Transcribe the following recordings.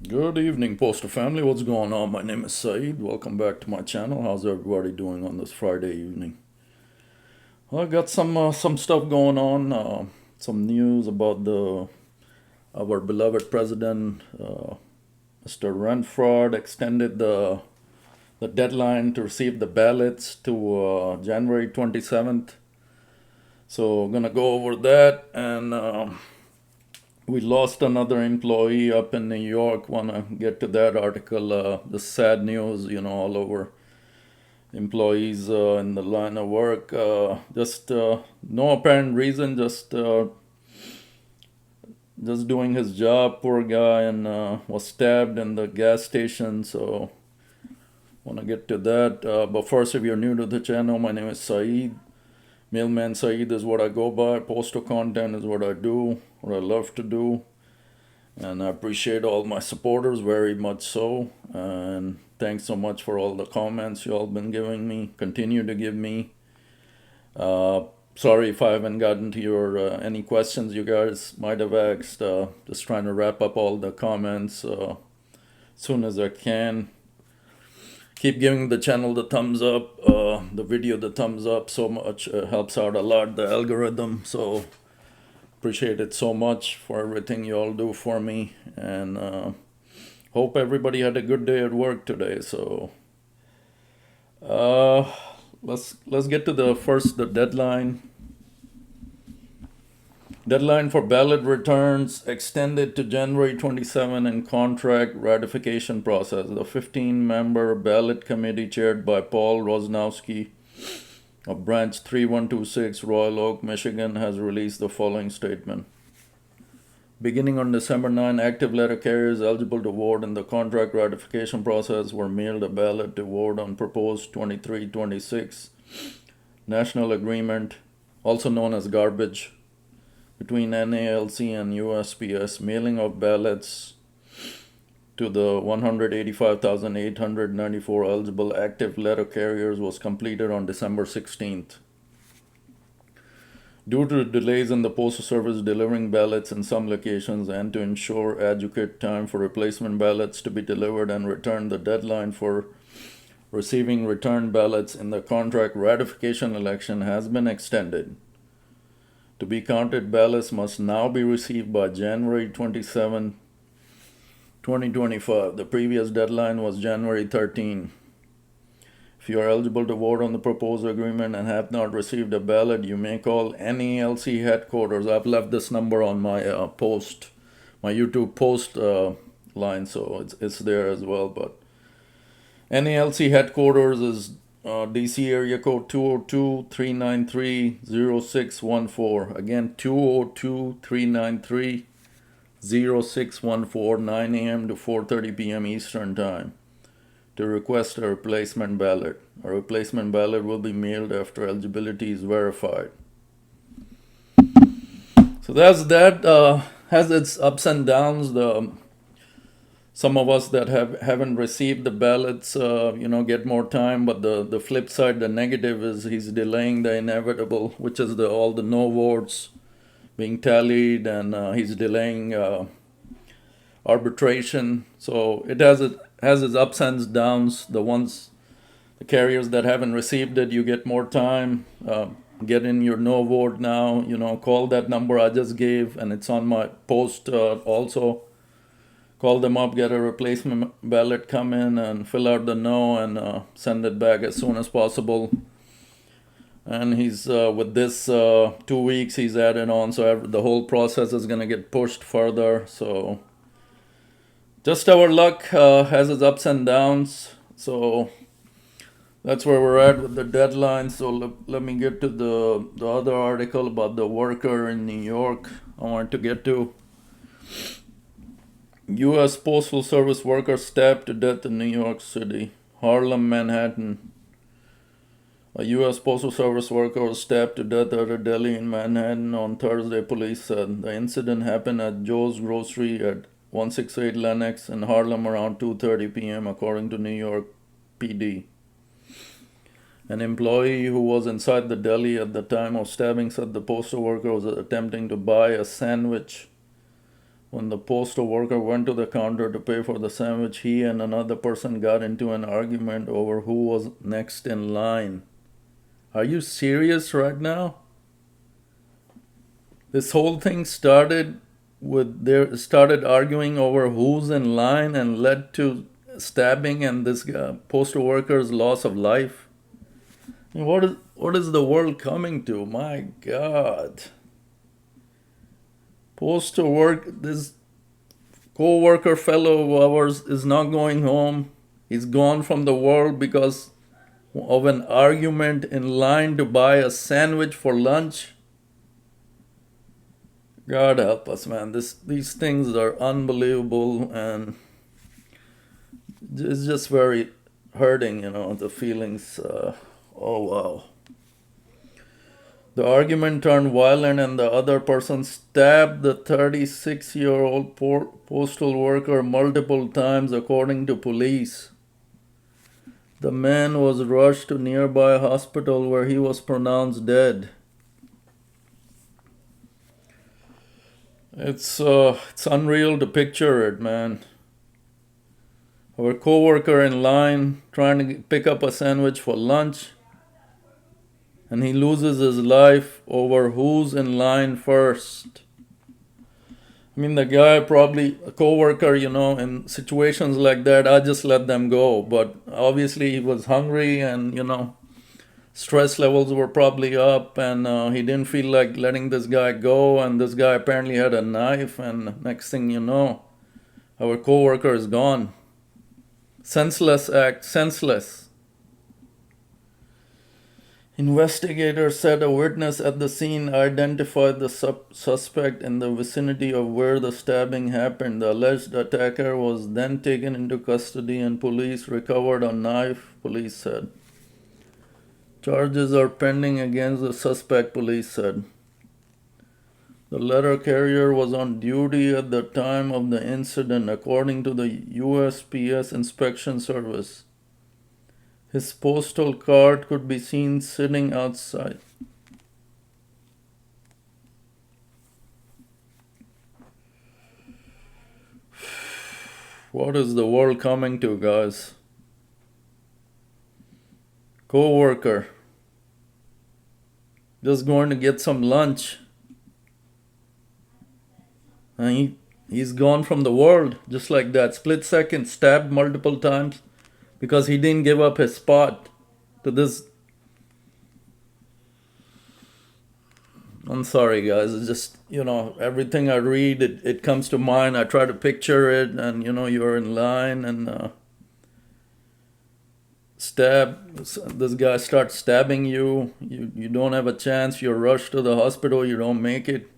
Good evening, Poster family. What's going on? My name is Saeed. Welcome back to my channel. How's everybody doing on this Friday evening? Well, I got some stuff going on. Some news about the our beloved president, Mr. Renfrod, extended the deadline to receive the ballots to January 27th. So I'm gonna go over that and. We lost another employee up in New York. Want to get to that article. The sad news, all over employees in the line of work. Just no apparent reason. Just doing his job. Poor guy, and was stabbed in the gas station. So want to get to that. But first, if you're new to the channel, my name is Saeed. Mailman Saeed is what I go by. Postal content is what I do, what I love to do. And I appreciate all my supporters very much so. And thanks so much for all the comments you all been giving me. Continue to give me. Sorry if I haven't gotten to your any questions you guys might have asked. Just trying to wrap up all the comments as soon as I can. Keep giving the channel the thumbs up, the video the thumbs up so much. Helps out a lot, the algorithm. So appreciate it so much for everything you all do for me, and hope everybody had a good day at work today. So uh, let's get to the deadline. Deadline for ballot returns extended to January 27 and contract ratification process. The 15-member ballot committee chaired by Paul Rosnowski of Branch 3126, Royal Oak, Michigan, has released the following statement. Beginning on December 9, active letter carriers eligible to vote in the contract ratification process were mailed a ballot to vote on proposed 2326 National Agreement, also known as garbage, between NALC and USPS. Mailing of ballots to the 185,894 eligible active letter carriers was completed on December 16th. Due to delays in the Postal Service delivering ballots in some locations and to ensure adequate time for replacement ballots to be delivered and returned, the deadline for receiving returned ballots in the contract ratification election has been extended. To be counted, ballots must now be received by January 27, 2025. The previous deadline was January 13. If you are eligible to vote on the proposed agreement and have not received a ballot, you may call NELC headquarters. I've left this number on my my YouTube post line, so it's there as well. But NELC headquarters is DC area code 202-393-0614. Again, 202-393-0614, 9 a.m. to 4:30 p.m. Eastern Time, to request a replacement ballot. A replacement ballot will be mailed after eligibility is verified. So that's that. Has its ups and downs. Some of us that haven't received the ballots, get more time. But the flip side, the negative, is he's delaying the inevitable, which is all the no votes being tallied, and he's delaying arbitration. So it has its ups and downs. The carriers that haven't received it, you get more time. Get in your no vote now. Call that number I just gave, and it's on my post also. Call them up, get a replacement ballot, come in and fill out the no, and send it back as soon as possible. And he's with this 2 weeks he's added on, so the whole process is going to get pushed further. So just our luck has its ups and downs. So that's where we're at with the deadline. So let me get to the other article about the worker in New York I wanted to get to. U.S. Postal Service worker stabbed to death in New York City, Harlem, Manhattan. A U.S. Postal Service worker was stabbed to death at a deli in Manhattan on Thursday, police said. The incident happened at Joe's Grocery at 168 Lenox in Harlem around 2:30 p.m., according to New York PD. An employee who was inside the deli at the time of stabbing said the postal worker was attempting to buy a sandwich When the postal worker went to the counter to pay for the sandwich, he and another person got into an argument over who was next in line. Are you serious right now? This whole thing started started arguing over who's in line and led to stabbing and this postal worker's loss of life. I mean, what is the world coming to? My God. Postal work, this co-worker fellow of ours is not going home. He's gone from the world because of an argument in line to buy a sandwich for lunch. God help us, man. These things are unbelievable, and it's just very hurting, the feelings. Oh, wow. The argument turned violent, and the other person stabbed the 36-year-old postal worker multiple times, according to police. The man was rushed to nearby hospital where he was pronounced dead. It's unreal to picture it, man. Our coworker in line trying to pick up a sandwich for lunch, and he loses his life over who's in line first. I mean, the guy probably, a coworker, in situations like that, I just let them go. But obviously he was hungry and, stress levels were probably up, and he didn't feel like letting this guy go. And this guy apparently had a knife, and next thing you know, our coworker is gone. Senseless act, senseless. Investigators said a witness at the scene identified the suspect in the vicinity of where the stabbing happened. The alleged attacker was then taken into custody and police recovered a knife, police said. Charges are pending against the suspect, police said. The letter carrier was on duty at the time of the incident, according to the USPS inspection service. His postal card could be seen sitting outside. What is the world coming to, guys? Co-worker just going to get some lunch, and he's gone from the world just like that. Split second, stabbed multiple times because he didn't give up his spot to this. I'm sorry, guys. It's just, everything I read, it comes to mind. I try to picture it, and, you're in line and this guy starts stabbing you. You don't have a chance. You're rushed to the hospital. You don't make it.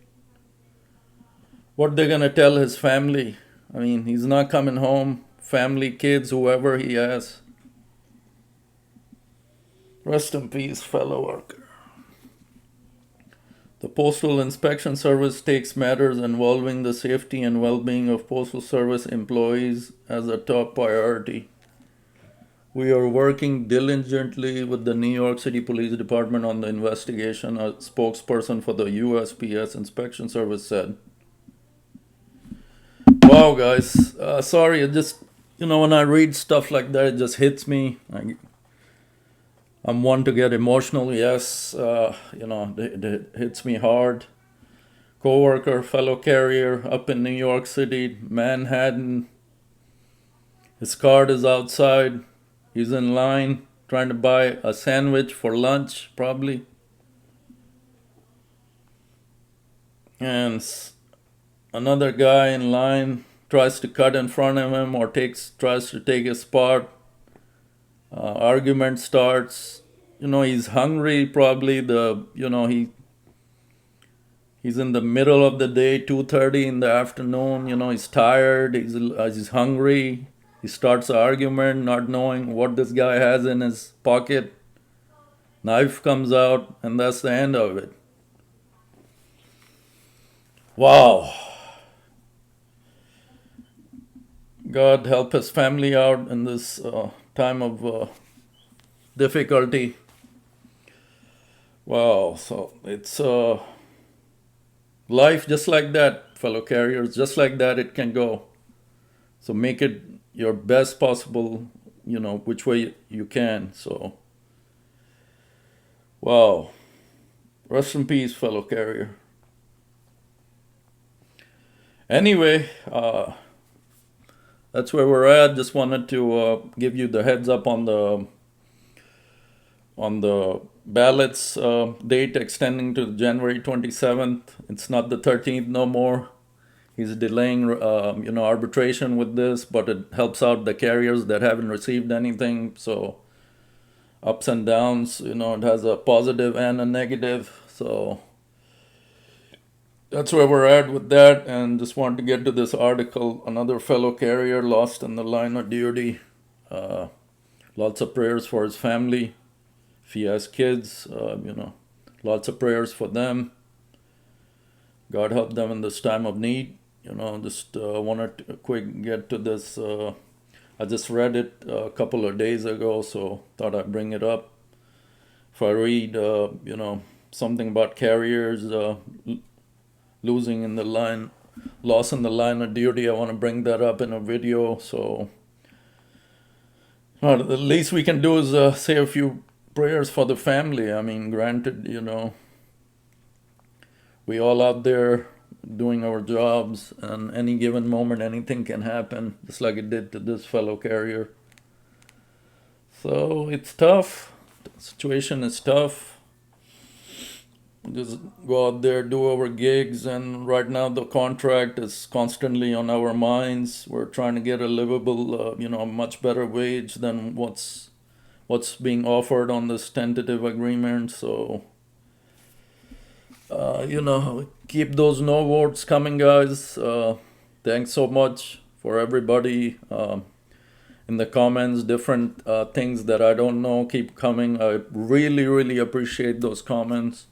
What they're going to tell his family? I mean, he's not coming home. Family, kids, whoever he has. Rest in peace, fellow worker. The Postal Inspection Service takes matters involving the safety and well-being of Postal Service employees as a top priority. We are working diligently with the New York City Police Department on the investigation, a spokesperson for the USPS Inspection Service said. Wow, guys. Sorry, it just, when I read stuff like that, it just hits me. I'm one to get emotional, yes. It hits me hard. Co-worker, fellow carrier up in New York City, Manhattan. His card is outside. He's in line trying to buy a sandwich for lunch, probably. And another guy in line tries to cut in front of him or tries to take his spot. Argument starts. He's hungry, probably. He's in the middle of the day, 2:30 in the afternoon. He's tired. He's hungry. He starts an argument, not knowing what this guy has in his pocket. Knife comes out, and that's the end of it. Wow. God help his family out in this time of difficulty. Wow, so it's life just like that. fellow carriers. Just like that, it can go. So make it your best possible, which way you can. So, wow. Rest in peace, fellow carrier. Anyway, that's where we're at. Just wanted to give you the heads up on the ballots date extending to January 27th. It's not the 13th no more. He's delaying, arbitration with this, but it helps out the carriers that haven't received anything. So ups and downs, it has a positive and a negative. So that's where we're at with that. And just wanted to get to this article. Another fellow carrier lost in the line of duty. Lots of prayers for his family. If he has kids, lots of prayers for them. God help them in this time of need. Just wanted to quick get to this. I just read it a couple of days ago, so thought I'd bring it up. If I read, something about carriers losing in the line, loss in the line of duty, I want to bring that up in a video. So the least we can do is say a few prayers for the family. I mean, granted, we all out there doing our jobs, and any given moment anything can happen, just like it did to this fellow carrier. So it's tough. The situation is tough. Just go out there, do our gigs, and right now the contract is constantly on our minds. We're trying to get a livable, much better wage than what's being offered on this tentative agreement. So, keep those no votes coming, guys. Thanks so much for everybody in the comments. Different things that I don't know keep coming. I really, really appreciate those comments.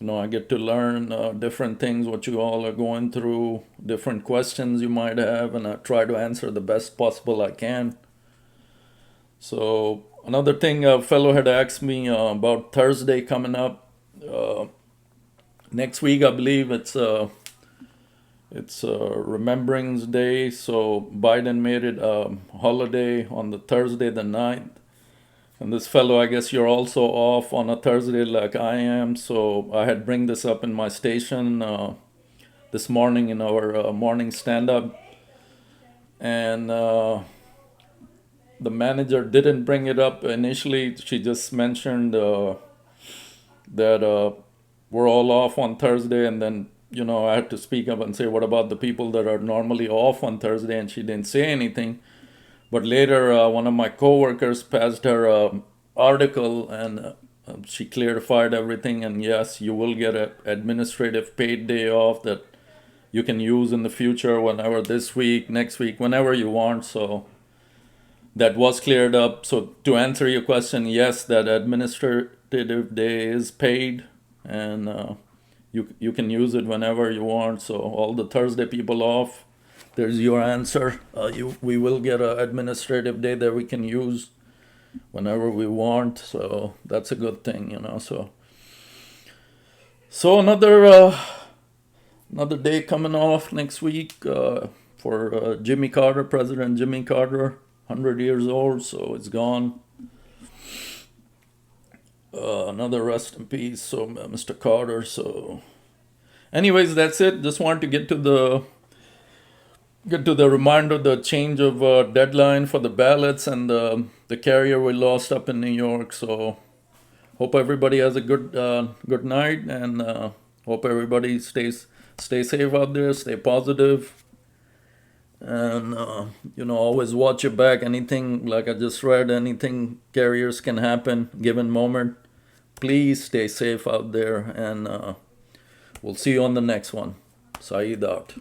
I get to learn different things, what you all are going through, different questions you might have, and I try to answer the best possible I can. So another thing a fellow had asked me about Thursday coming up. Next week, I believe it's Remembrance Day, so Biden made it a holiday on the Thursday the 9th. And this fellow, I guess you're also off on a Thursday like I am, so I had bring this up in my station this morning in our morning stand-up. And the manager didn't bring it up initially. She just mentioned that we're all off on Thursday, and then, I had to speak up and say, what about the people that are normally off on Thursday? And she didn't say anything. But later, one of my coworkers passed her article, and she clarified everything. And yes, you will get an administrative paid day off that you can use in the future, whenever, this week, next week, whenever you want. So that was cleared up. So to answer your question, yes, that administrative day is paid, and you can use it whenever you want. So all the Thursday people off, there's your answer. We will get an administrative day that we can use whenever we want. So that's a good thing, So another day coming off next week for Jimmy Carter, President Jimmy Carter, 100 years old. So it's gone. Another rest in peace, so Mr. Carter. So, anyways, that's it. Just wanted to get to the reminder, the change of deadline for the ballots and the carrier we lost up in New York. So, hope everybody has a good night, and hope everybody stay safe out there, stay positive, and always watch your back. Anything, like I just read, anything carriers can happen given moment. Please stay safe out there, and we'll see you on the next one. Saeed out.